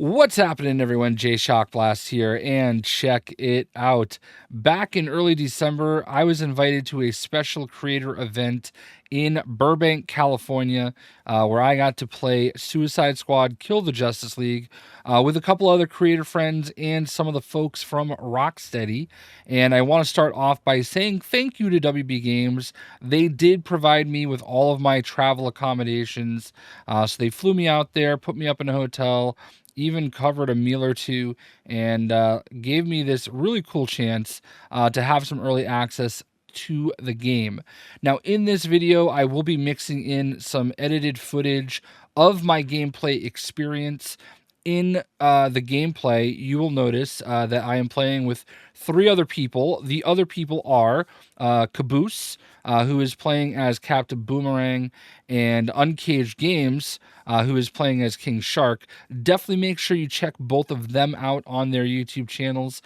What's happening, everyone? JayShockblast here, and check it out. Back in early December, I was invited to a special creator event in Burbank, California, where I got to play Suicide Squad Kill the Justice League with a couple other creator friends and some of the folks from Rocksteady. And I want to start off by saying thank you to WB Games. They did provide me with all of my travel accommodations. So they flew me out there, put me up in a hotel, even covered a meal or two, and gave me this really cool chance to have some early access to the game. Now, in this video, I will be mixing in some edited footage of my gameplay experience. In the gameplay, you will notice that I am playing with 3 other people. The other people are Caboose, who is playing as Captain Boomerang, and Uncaged Games, who is playing as King Shark. Definitely make sure you check both of them out on their YouTube channels.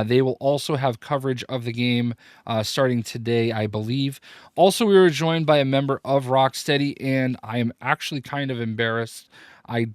They will also have coverage of the game starting today, I believe. Also, we were joined by a member of Rocksteady, and I am actually kind of embarrassed. I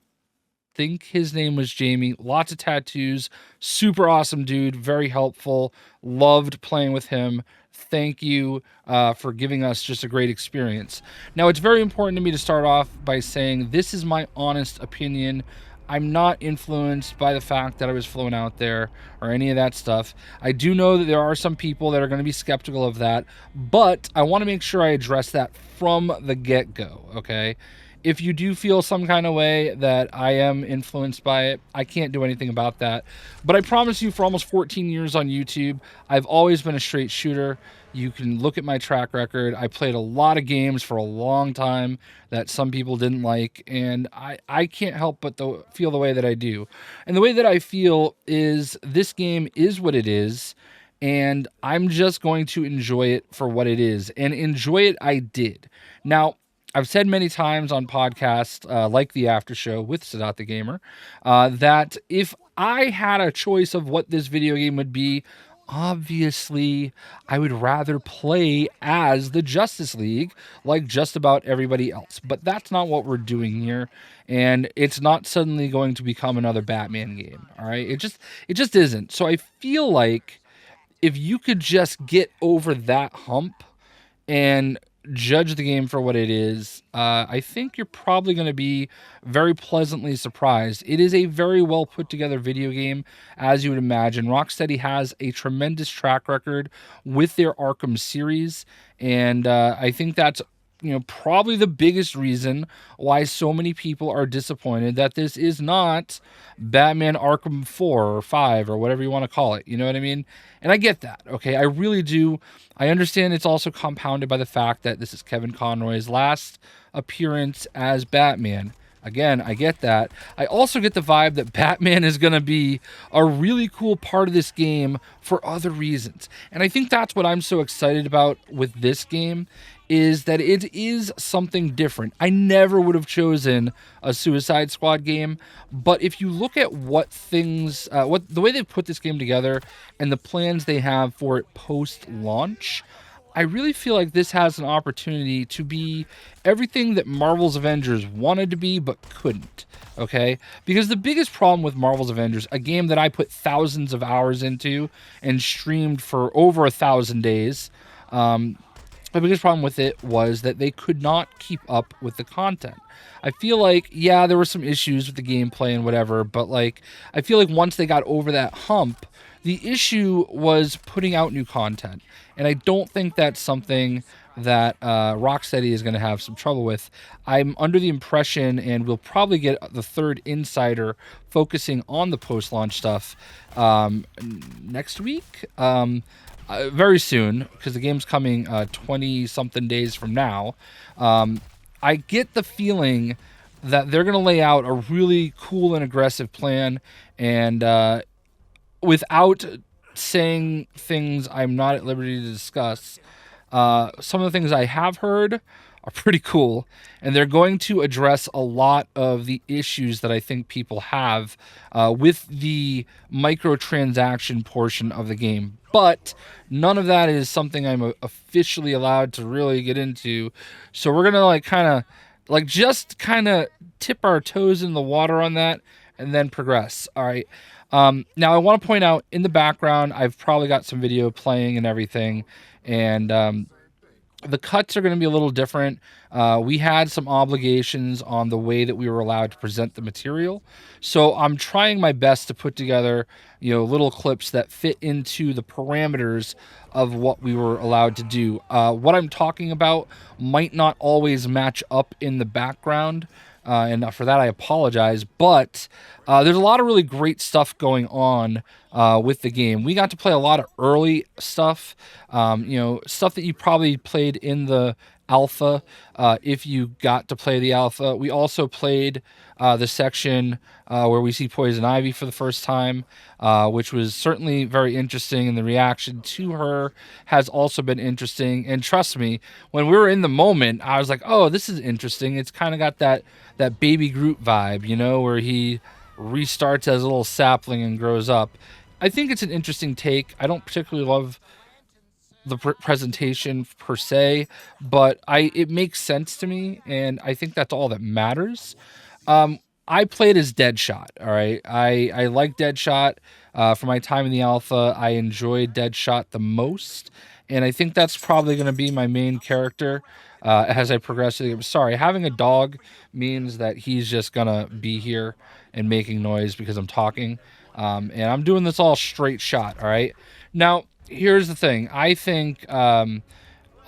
think his name was Jamie. Lots of tattoos. Super awesome dude. Very helpful. Loved playing with him. Thank you for giving us just a great experience. Now, it's very important to me to start off by saying this is my honest opinion. I'm not influenced by the fact that I was flown out there or any of that stuff. I do know that there are some people that are going to be skeptical of that, but I want to make sure I address that from the get-go, okay? If you do feel some kind of way that I am influenced by it, I can't do anything about that. But I promise you, for almost 14 years on YouTube, I've always been a straight shooter. You can look at my track record. I played a lot of games for a long time that some people didn't like, and I can't help but feel the way that I do. And the way that I feel is this game is what it is, and I'm just going to enjoy it for what it is. And enjoy it I did. Now, I've said many times on podcasts like the After Show with Sadat the Gamer that if I had a choice of what this video game would be, obviously I would rather play as the Justice League like just about everybody else. But that's not what we're doing here, and it's not suddenly going to become another Batman game. All right, it just isn't. So I feel like if you could just get over that hump and judge the game for what it is, I think you're probably going to be very pleasantly surprised. It is a very well put together video game, as you would imagine. Rocksteady has a tremendous track record with their Arkham series, and I think that's probably the biggest reason why so many people are disappointed that this is not Batman Arkham 4 or 5 or whatever you want to call it. You know what I mean? And I get that, okay? I really do. I understand it's also compounded by the fact that this is Kevin Conroy's last appearance as Batman. Again, I get that. I also get the vibe that Batman is going to be a really cool part of this game for other reasons. And I think that's what I'm so excited about with this game, is that it is something different. I never would have chosen a Suicide Squad game, but if you look at what things, the way they've put this game together and the plans they have for it post-launch, I really feel like this has an opportunity to be everything that Marvel's Avengers wanted to be but couldn't, okay? Because the biggest problem with Marvel's Avengers, a game that I put thousands of hours into and streamed for over 1,000 days, the biggest problem with it was that they could not keep up with the content. I feel like, yeah, there were some issues with the gameplay and whatever, but like, I feel like once they got over that hump, the issue was putting out new content. And I don't think that's something that Rocksteady is going to have some trouble with. I'm under the impression, and we'll probably get the third insider focusing on the post-launch stuff next week. Very soon, because the game's coming 20-something days from now. I get the feeling that they're going to lay out a really cool and aggressive plan, and without saying things I'm not at liberty to discuss, some of the things I have heard are pretty cool, and they're going to address a lot of the issues that I think people have with the microtransaction portion of the game. But none of that is something I'm officially allowed to really get into. So we're gonna just kind of tip our toes in the water on that and then progress. All right. Now I want to point out in the background, I've probably got some video playing and everything, and the cuts are going to be a little different. We had some obligations on the way that we were allowed to present the material, so I'm trying my best to put together, little clips that fit into the parameters of what we were allowed to do. What I'm talking about might not always match up in the background. And for that, I apologize. But there's a lot of really great stuff going on with the game. We got to play a lot of early stuff, stuff that you probably played in the alpha if you got to play the alpha. We also played the section where we see Poison Ivy for the first time, which was certainly very interesting, and the reaction to her has also been interesting. And trust me, when we were in the moment, I was like, oh, this is interesting. It's kind of got that Baby Groot vibe, where he restarts as a little sapling and grows up. I think it's an interesting take. I don't particularly love the presentation per se, but it makes sense to me, and I think that's all that matters. I played as Deadshot. All right, I like Deadshot. For my time in the alpha, I enjoyed Deadshot the most, and I think that's probably going to be my main character as I progress. Sorry, having a dog means that he's just gonna be here and making noise because I'm talking, and I'm doing this all straight shot. All right, now here's the thing. I think a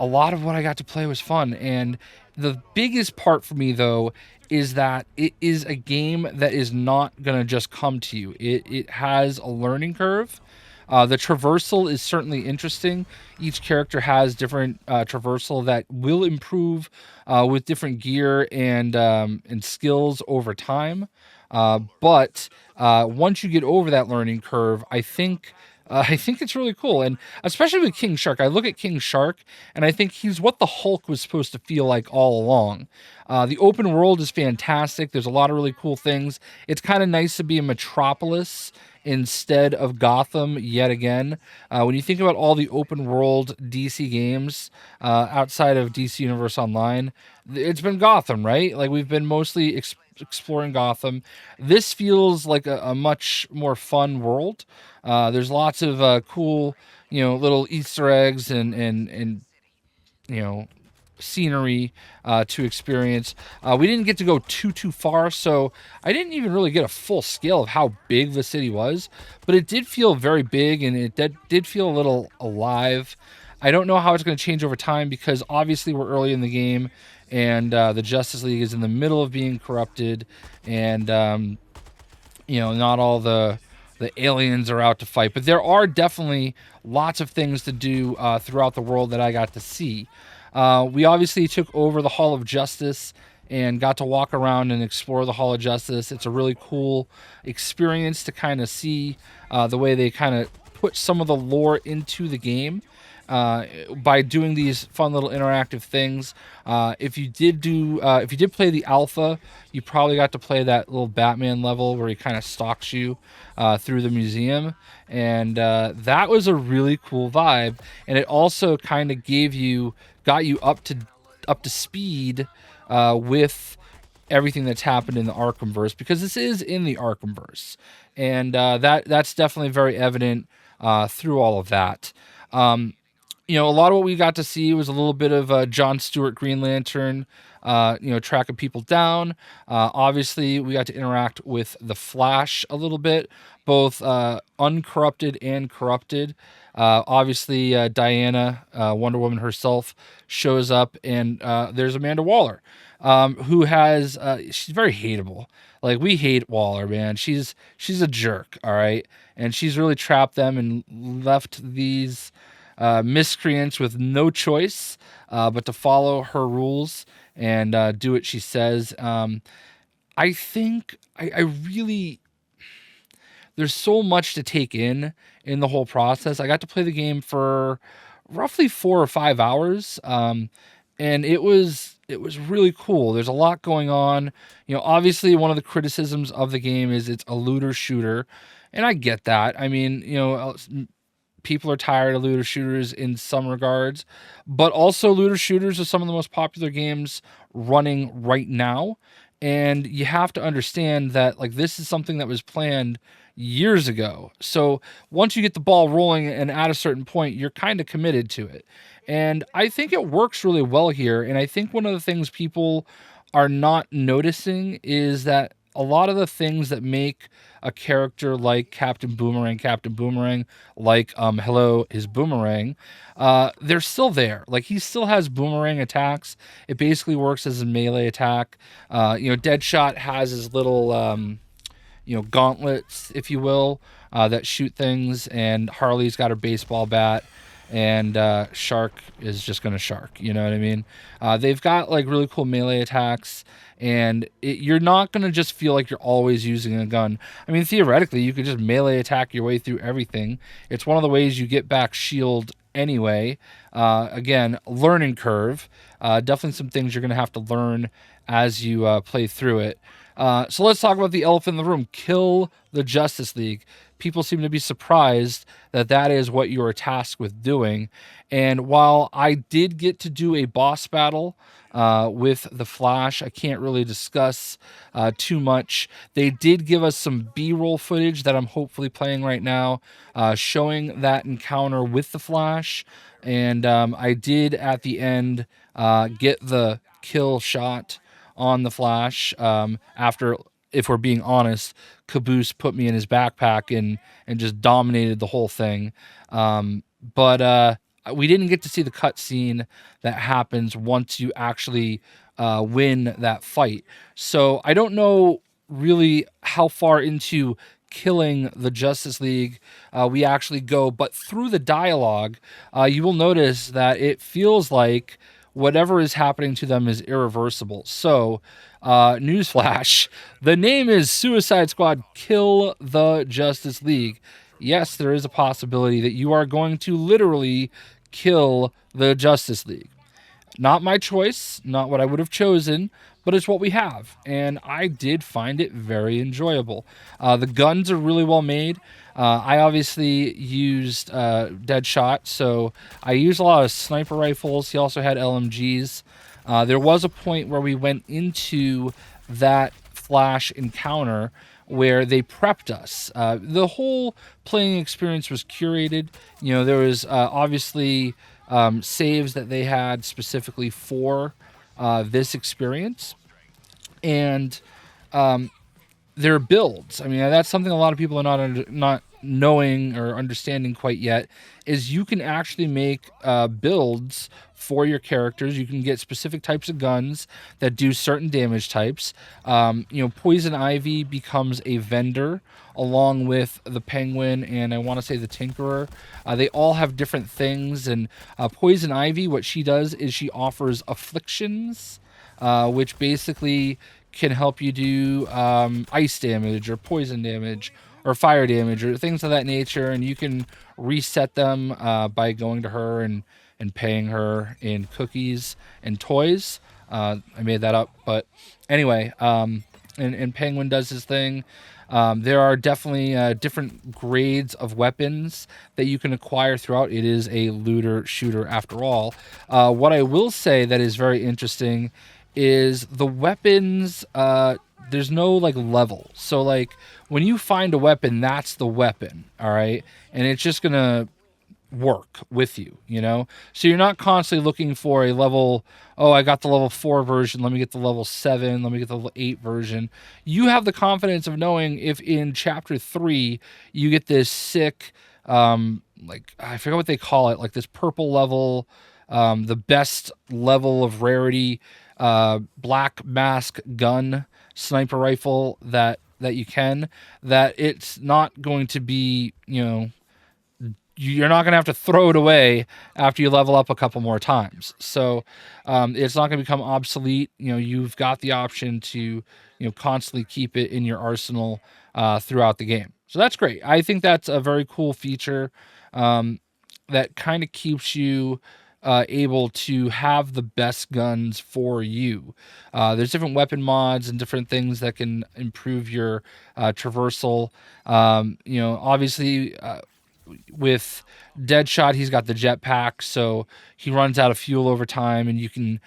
lot of what I got to play was fun. And the biggest part for me, though, is that it is a game that is not going to just come to you. It has a learning curve. The traversal is certainly interesting. Each character has different traversal that will improve with different gear and skills over time. But once you get over that learning curve, I think it's really cool, and especially with King Shark. I look at King Shark, and I think he's what the Hulk was supposed to feel like all along. The open world is fantastic. There's a lot of really cool things. It's kind of nice to be in Metropolis instead of Gotham yet again. When you think about all the open world DC games outside of DC Universe Online, it's been Gotham, right? Like we've been mostly exploring Gotham. This feels like a much more fun world. There's lots of cool, little Easter eggs and you know scenery to experience. We didn't get to go too far, so I didn't even really get a full scale of how big the city was, but it did feel very big, and it did feel a little alive. I don't know how it's going to change over time because obviously we're early in the game, and the Justice League is in the middle of being corrupted, and not all the aliens are out to fight, but there are definitely lots of things to do throughout the world that I got to see. We obviously took over the Hall of Justice and got to walk around and explore the Hall of Justice. It's a really cool experience to kind of see the way they kind of put some of the lore into the game. By doing these fun little interactive things. If you did play the alpha, you probably got to play that little Batman level where he kind of stalks you through the museum, and that was a really cool vibe. And it also kind of got you up to speed with everything that's happened in the Arkhamverse, because this is in the Arkhamverse, and that's definitely very evident through all of that. A lot of what we got to see was a little bit of John Stewart Green Lantern, tracking people down. Obviously, we got to interact with the Flash a little bit, both uncorrupted and corrupted. Obviously, Diana, Wonder Woman herself, shows up, and there's Amanda Waller, she's very hateable. Like, we hate Waller, man. She's a jerk, all right, and she's really trapped them and left these miscreants with no choice but to follow her rules and do what she says. I think I really, there's so much to take in the whole process. I got to play the game for roughly 4 or 5 hours, and it was really cool. There's a lot going on. Obviously, one of the criticisms of the game is it's a looter shooter, and I get that. I mean, people are tired of looter shooters in some regards, but also looter shooters are some of the most popular games running right now. And you have to understand that like this is something that was planned years ago. So once you get the ball rolling and at a certain point, you're kind of committed to it. And I think it works really well here. And I think one of the things people are not noticing is that a lot of the things that make a character like Captain Boomerang, like Hello, his boomerang, they're still there. Like he still has boomerang attacks. It basically works as a melee attack. Deadshot has his little gauntlets, if you will, that shoot things, and Harley's got her baseball bat, and Shark is just gonna shark. You know what I mean? They've got like really cool melee attacks, and you're not gonna just feel like you're always using a gun. I mean, theoretically, you could just melee attack your way through everything. It's one of the ways you get back shield anyway. Again, learning curve. Definitely some things you're gonna have to learn as you play through it. So let's talk about the elephant in the room. Kill the Justice League. People seem to be surprised that that is what you are tasked with doing. And while I did get to do a boss battle with the Flash, I can't really discuss too much. They did give us some B-roll footage that I'm hopefully playing right now, showing that encounter with the Flash. And I did at the end get the kill shot on the Flash after, if we're being honest, Caboose put me in his backpack and just dominated the whole thing. But we didn't get to see the cutscene that happens once you actually win that fight. So I don't know really how far into killing the Justice League we actually go, but through the dialogue, you will notice that it feels like whatever is happening to them is irreversible. So, newsflash, the name is Suicide Squad Kill the Justice League. Yes, there is a possibility that you are going to literally kill the Justice League. Not my choice, not what I would have chosen, but it's what we have. And I did find it very enjoyable. The guns are really well made. I obviously used Deadshot, so I used a lot of sniper rifles. He also had LMGs. There was a point where we went into that Flash encounter where they prepped us. The whole playing experience was curated. There was obviously saves that they had specifically for this experience, and their builds. I mean, that's something a lot of people are not knowing or understanding quite yet. Is you can actually make builds for your characters. You can get specific types of guns that do certain damage types. Poison Ivy becomes a vendor along with the Penguin and I want to say the Tinkerer. They all have different things, and Poison Ivy, what she does is she offers afflictions, which basically can help you do ice damage or poison damage or fire damage or things of that nature, and you can reset them by going to her and paying her in cookies and toys. I made that up, but anyway, and Penguin does his thing. There are definitely different grades of weapons that you can acquire throughout. It is a looter shooter after all. What I will say that is very interesting is the weapons. There's no like level, so like when you find a weapon, that's the weapon, all right, and it's just gonna work with you, so you're not constantly looking for a level. Oh, I got the level 4 version, let me get the level 7, let me get the level 8 version. You have the confidence of knowing if in chapter 3 you get this sick like I forget what they call it, like this purple level, the best level of rarity black mask gun sniper rifle that you can, that it's not going to be, you're not going to have to throw it away after you level up a couple more times. So it's not going to become obsolete. You've got the option to, constantly keep it in your arsenal throughout the game. So that's great. I think that's a very cool feature that kind of keeps you able to have the best guns for you. There's different weapon mods and different things that can improve your traversal. Obviously, with Deadshot, he's got the jetpack, so he runs out of fuel over time, and you can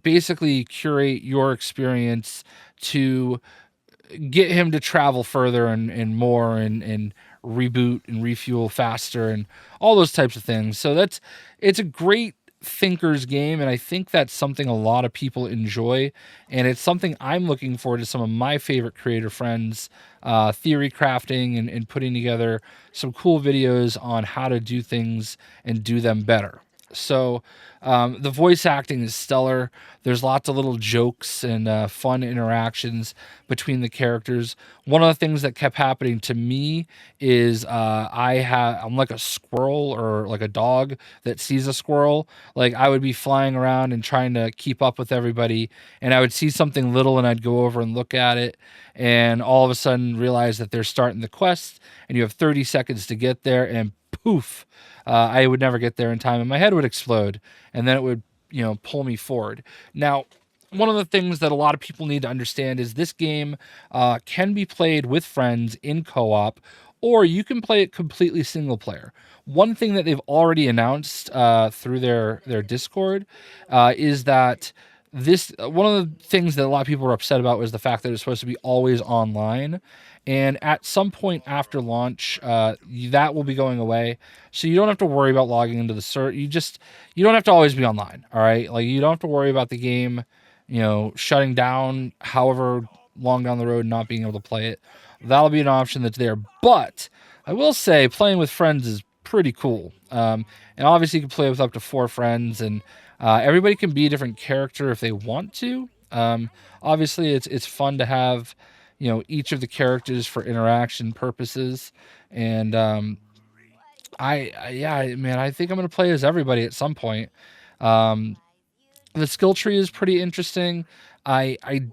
basically curate your experience to get him to travel further and more and reboot and refuel faster and all those types of things. So it's a great thinkers game, and I think that's something a lot of people enjoy, and it's something I'm looking forward to some of my favorite creator friends theory crafting and putting together some cool videos on how to do things and do them better. So the voice acting is stellar. There's lots of little jokes and fun interactions between the characters. One of the things that kept happening to me is I'm like a squirrel or like a dog that sees a squirrel. Like I would be flying around and trying to keep up with everybody, and I would see something little and I'd go over and look at it, and all of a sudden realize that they're starting the quest, and you have 30 seconds to get there, and poof, I would never get there in time, and my head would explode, and then it would, pull me forward. Now, one of the things that a lot of people need to understand is this game can be played with friends in co-op, or you can play it completely single player. One thing that they've already announced through their Discord is that this one of the things that a lot of people were upset about was the fact that it's supposed to be always online, and at some point after launch that will be going away, so you don't have to worry about logging into the cert. You don't have to always be online. All right, like you don't have to worry about the game shutting down however long down the road, not being able to play it. That'll be an option that's there. But I will say playing with friends is pretty cool. And obviously you can play with up to 4 friends, and everybody can be a different character if they want to. Obviously it's fun to have, each of the characters for interaction purposes. And yeah, man, I think I'm going to play as everybody at some point. Um, the skill tree is pretty interesting. I'm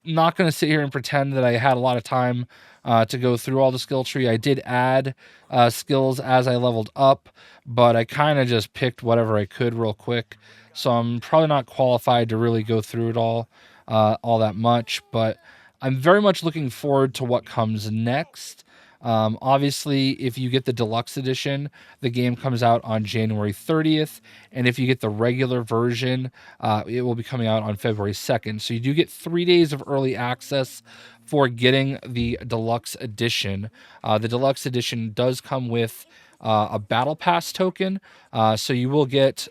not going to sit here and pretend that I had a lot of time to go through all the skill tree. I did add skills as I leveled up, but I kind of just picked whatever I could real quick. So I'm probably not qualified to really go through it all that much. But I'm very much looking forward to what comes next. Obviously, if you get the deluxe edition, the game comes out on January 30th. And if you get the regular version, it will be coming out on February 2nd. So you do get 3 days of early access for getting the deluxe edition. The deluxe edition does come with a battle pass token. So you will get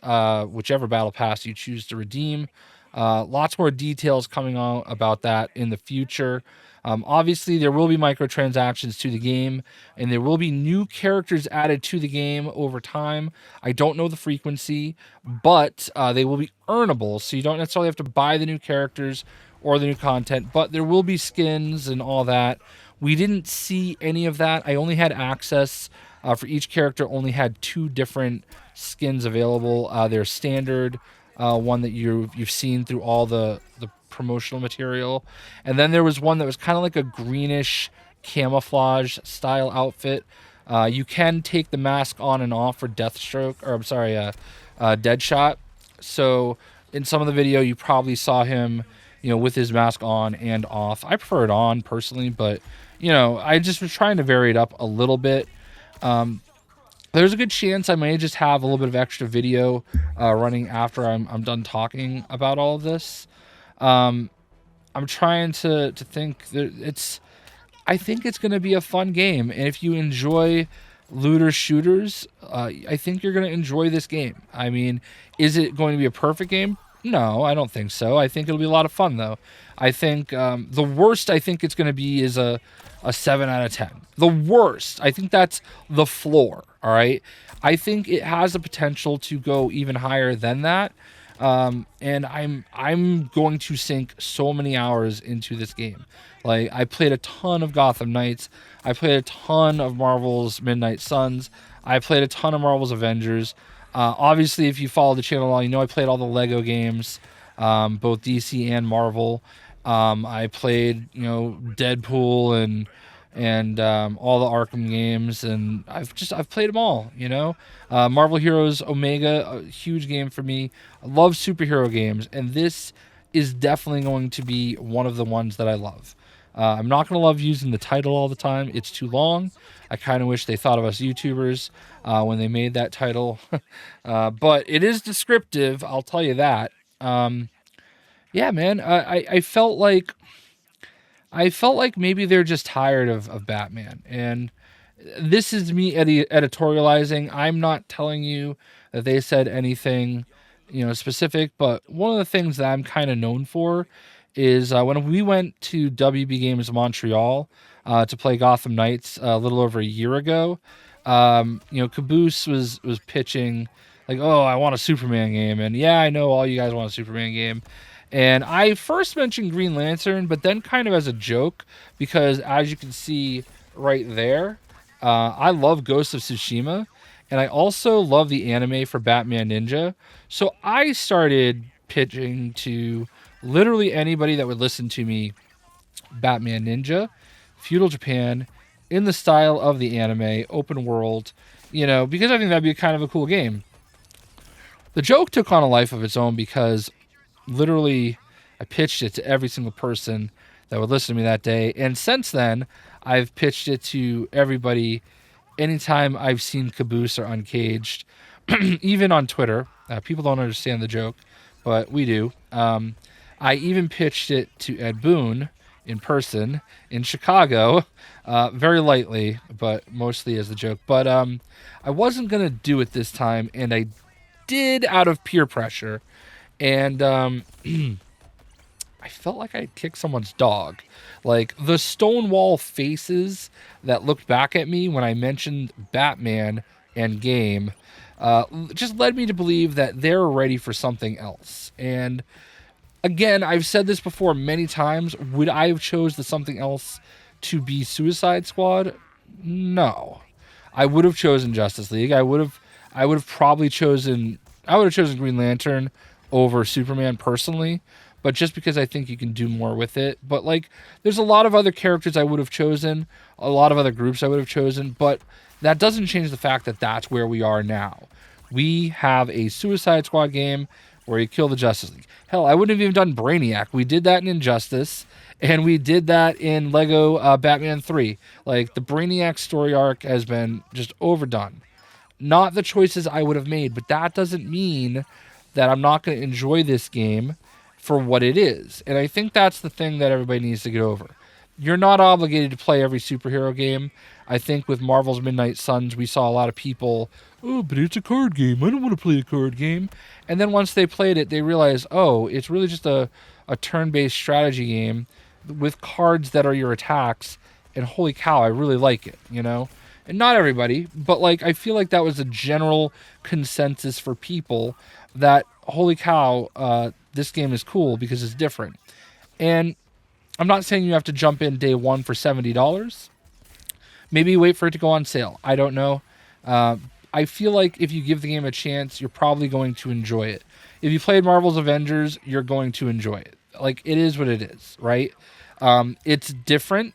whichever battle pass you choose to redeem. Lots more details coming on about that in the future. Obviously, there will be microtransactions to the game, and there will be new characters added to the game over time. I don't know the frequency, but they will be earnable, so you don't necessarily have to buy the new characters or the new content, but there will be skins and all that. We didn't see any of that. I only had access for each character, only had 2 different skins available. Their standard one that you've seen through all the promotional material, and then there was one that was kind of like a greenish camouflage style outfit. You can take the mask on and off for Deathstroke, or I'm sorry, Deadshot. So in some of the video, you probably saw him, with his mask on and off. I prefer it on personally, but I just was trying to vary it up a little bit. There's a good chance I may just have a little bit of extra video running after I'm done talking about all of this. I'm trying to think that I think it's going to be a fun game, and if you enjoy looter shooters, I think you're going to enjoy this game. I mean, is it going to be a perfect game? No, I don't think so. I think it'll be a lot of fun though. I think the worst I think it's going to be is a 7 out of 10. The worst. I think that's the floor. All right. I think it has the potential to go even higher than that. And I'm going to sink so many hours into this game. Like I played a ton of Gotham Knights. I played a ton of Marvel's Midnight Suns. I played a ton of Marvel's Avengers. Obviously, if you follow the channel, I played all the Lego games, both DC and Marvel. I played, Deadpool and all the Arkham games, and I've played them all. Marvel Heroes Omega, a huge game for me. I love superhero games, and this is definitely going to be one of the ones that I love. I'm not going to love using the title all the time. It's too long. I kind of wish they thought of us YouTubers when they made that title. But it is descriptive, I'll tell you that. Yeah, man. I felt like maybe they're just tired of Batman. And this is me editorializing. I'm not telling you that they said anything, specific. But one of the things that I'm kind of known for is when we went to WB Games Montreal to play Gotham Knights a little over a year ago. Caboose was pitching like, "Oh, I want a Superman game," and yeah, I know all you guys want a Superman game. And I first mentioned Green Lantern, but then kind of as a joke, because as you can see right there, I love Ghost of Tsushima, and I also love the anime for Batman Ninja. So I started pitching to literally anybody that would listen to me Batman Ninja, feudal Japan, in the style of the anime, open world, because I think that'd be kind of a cool game. The joke took on a life of its own because literally I pitched it to every single person that would listen to me that day. And since then, I've pitched it to everybody anytime I've seen Caboose or Uncaged, even on Twitter. People don't understand the joke, but we do. I even pitched it to Ed Boon in person in Chicago, very lightly, but mostly as a joke. But I wasn't going to do it this time, and I did out of peer pressure. And I felt like I kicked someone's dog. Like the Stonewall faces that looked back at me when I mentioned Batman and game just led me to believe that they're ready for something else. And again, I've said this before many times. Would I have chose the something else to be Suicide Squad? No. I would have chosen Justice League. I would have probably chosen I would have chosen Green Lantern over Superman personally, but just because I think you can do more with it. But like there's a lot of other characters I would have chosen, a lot of other groups I would have chosen, but that doesn't change the fact that that's where we are now. We have a Suicide Squad game where you kill the Justice League. Hell, I wouldn't have even done Brainiac. We did that in Injustice, and we did that in Lego Batman 3. Like, the Brainiac story arc has been just overdone. Not the choices I would have made, but that doesn't mean that I'm not going to enjoy this game for what it is. And I think that's the thing that everybody needs to get over. You're not obligated to play every superhero game. I think with Marvel's Midnight Suns, we saw a lot of people, "Oh, but it's a card game. I don't want to play a card game." And then once they played it, they realized, oh, it's really just a turn based strategy game with cards that are your attacks. And holy cow, I really like it. And not everybody, but like I feel like that was a general consensus for people that holy cow, this game is cool because it's different. And I'm not saying you have to jump in day one for $70. Maybe wait for it to go on sale. I don't know. Uh, I feel like if you give the game a chance, you're probably going to enjoy it. If you played Marvel's Avengers, you're going to enjoy it. Like, it is what it is, right? It's different.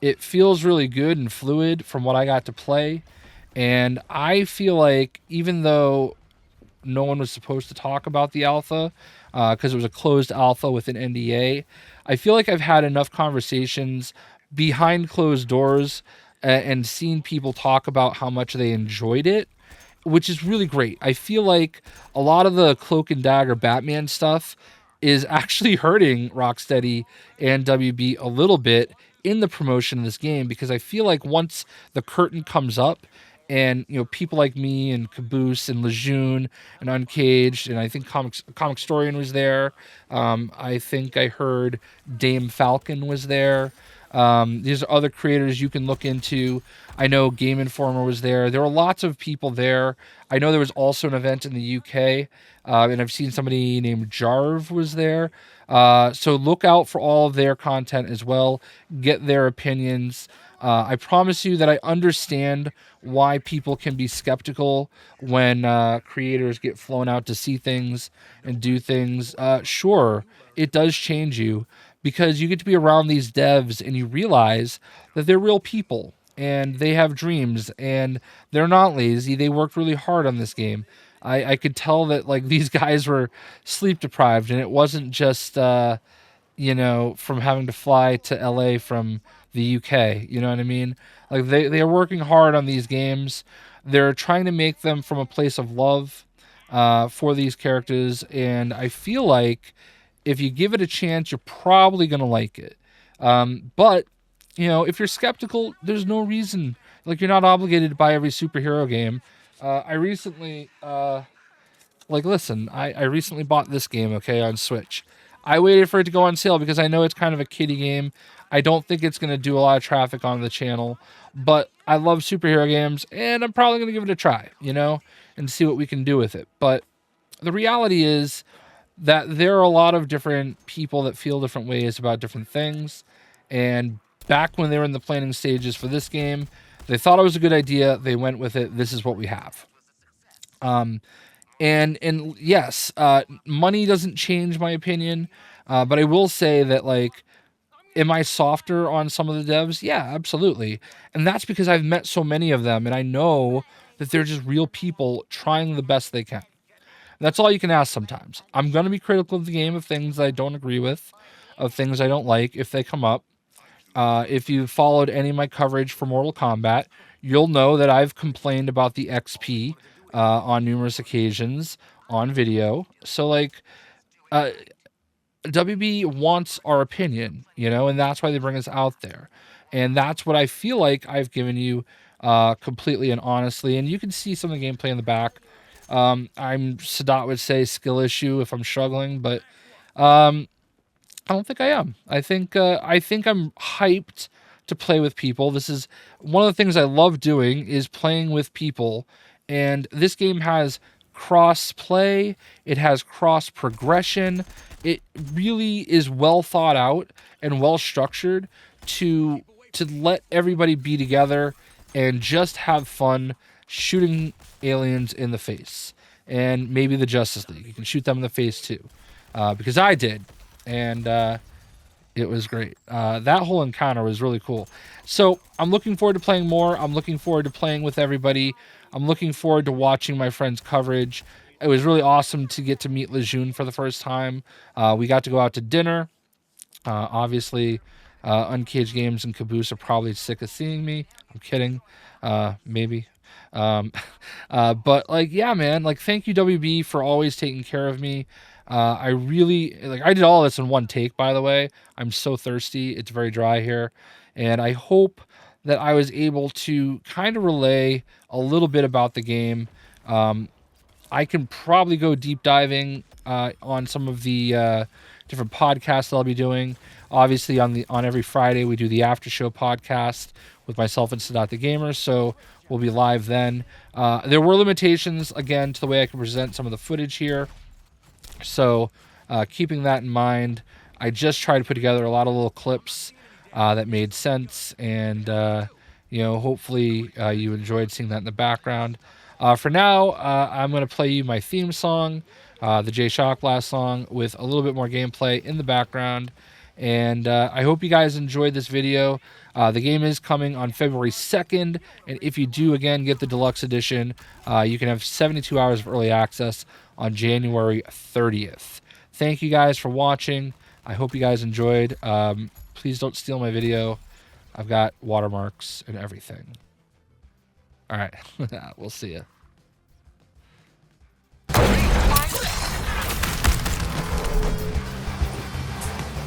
It feels really good and fluid from what I got to play. And I feel like even though no one was supposed to talk about the alpha because it was a closed alpha with an NDA. I feel like I've had enough conversations behind closed doors and seen people talk about how much they enjoyed it, which is really great. I feel like a lot of the Cloak and Dagger Batman stuff is actually hurting Rocksteady and WB a little bit in the promotion of this game because I feel like once the curtain comes up and people like me and Caboose and Lejeune and Uncaged and I think Comic Storian was there. I think I heard Dame Falcon was there. These are other creators you can look into. I know Game Informer was there. There were lots of people there. I know there was also an event in the UK, and I've seen somebody named Jarv was there. So look out for all of their content as well. Get their opinions. I promise you that I understand why people can be skeptical when creators get flown out to see things and do things. Sure, it does change you because you get to be around these devs and you realize that they're real people and they have dreams and they're not lazy. They worked really hard on this game. I could tell that like these guys were sleep deprived and it wasn't just from having to fly to LA from the UK. You know what I mean? Like they are working hard on these games. They're trying to make them from a place of love for these characters, and I feel like if you give it a chance, you're probably going to like it. But, you know, if you're skeptical, there's no reason. Like, you're not obligated to buy every superhero game. I recently, listen, I recently bought this game, okay, on Switch. I waited for it to go on sale because I know it's kind of a kiddie game. I don't think it's going to do a lot of traffic on the channel, but I love superhero games, and I'm probably going to give it a try, you know, and see what we can do with it. But the reality is that there are a lot of different people that feel different ways about different things. And back when they were in the planning stages for this game, they thought it was a good idea. They went with it. This is what we have. And yes, money doesn't change my opinion. But I will say that, like, am I softer on some of the devs? Yeah, absolutely. And that's because I've met so many of them, and I know that they're just real people trying the best they can. That's all you can ask sometimes. I'm going to be critical of the game of things I don't agree with, of things I don't like if they come up. If you've followed any of my coverage for Mortal Kombat, you'll know that I've complained about the XP on numerous occasions on video. So, like, WB wants our opinion, you know, and that's why they bring us out there. And that's what I feel like I've given you completely and honestly. And you can see some of the gameplay in the back. Sadat would say skill issue if I'm struggling, but I don't think I am. I think I'm hyped to play with people. This is one of the things I love doing, is playing with people. And this game has cross play. It has cross progression. It really is well thought out and well structured to let everybody be together and just have fun shooting aliens in the face. And maybe the Justice League. You can shoot them in the face too. Because I did. And it was great. That whole encounter was really cool. So I'm looking forward to playing more. I'm looking forward to playing with everybody. I'm looking forward to watching my friends' coverage. It was really awesome to get to meet Lejeune for the first time. We got to go out to dinner. Obviously, Uncaged Games and Caboose are probably sick of seeing me. I'm kidding. Maybe. But, like, yeah, man, like, thank you, WB, for always taking care of me. I really, like, I did all this in one take, by the way. I'm so thirsty. It's very dry here. And I hope that I was able to kind of relay a little bit about the game. I can probably go deep diving on some of the different podcasts that I'll be doing. Obviously, on every Friday, we do the After Show podcast with myself and Sadat the Gamer, so we'll be live then. There were limitations, again, to the way I can present some of the footage here. So keeping that in mind, I just tried to put together a lot of little clips that made sense, and hopefully you enjoyed seeing that in the background. For now, I'm going to play you my theme song, the JayShockblast song, with a little bit more gameplay in the background. And I hope you guys enjoyed this video. The game is coming on February 2nd, and if you do, again, get the deluxe edition, you can have 72 hours of early access on January 30th. Thank you guys for watching. I hope you guys enjoyed. Please don't steal my video. I've got watermarks and everything. All right, we'll see you.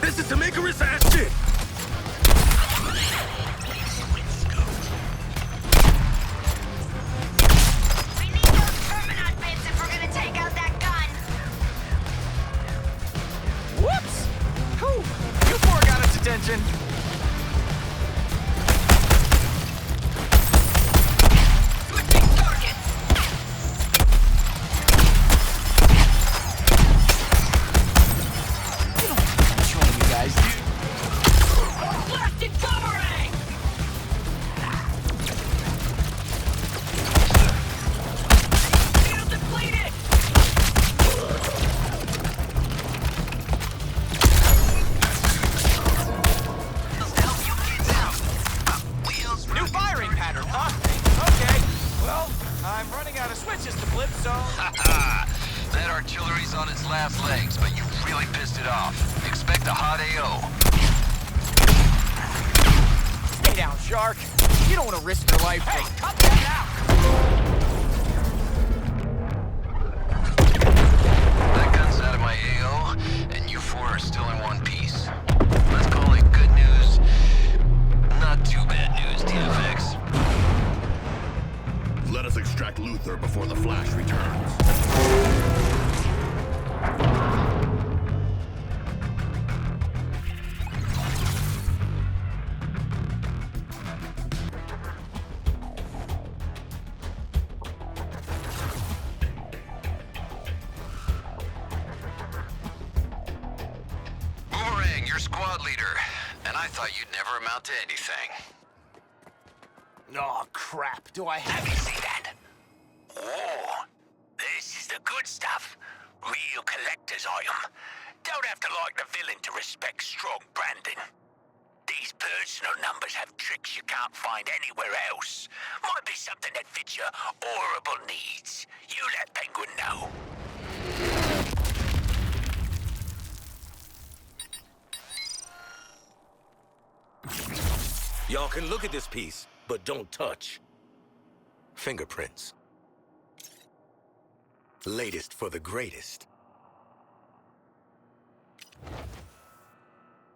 This is some Icarus ass shit! We need those terminal bits if we're gonna take out that gun! Whoops! Whew! You four got its attention! Switching targets! You don't have to control you guys, dude. Plastic boomerang! Shield depleted! Help you kids out. Wheels. New firing pattern, huh? Okay. Well, I'm running out of switches to flip, so... That artillery's on its last legs, but you really pissed it off. Expect a hot AO. Stay down, Shark. You don't want to risk your life. Hey, cut that out! That gun's out of my AO, and you four are are still in one piece. Let's call it good news, not too bad news, TFX. Let us extract Luther before the Flash returns. Boomerang, you're squad leader, and I thought you'd never amount to anything. Oh, crap. Do I have... Have you seen that? Oh, this is the good stuff. Real collector's item. Don't have to like the villain to respect strong branding. These personal numbers have tricks you can't find anywhere else. Might be something that fits your horrible needs. You let Penguin know. Y'all can look at this piece, but don't touch. Fingerprints. Latest for the greatest.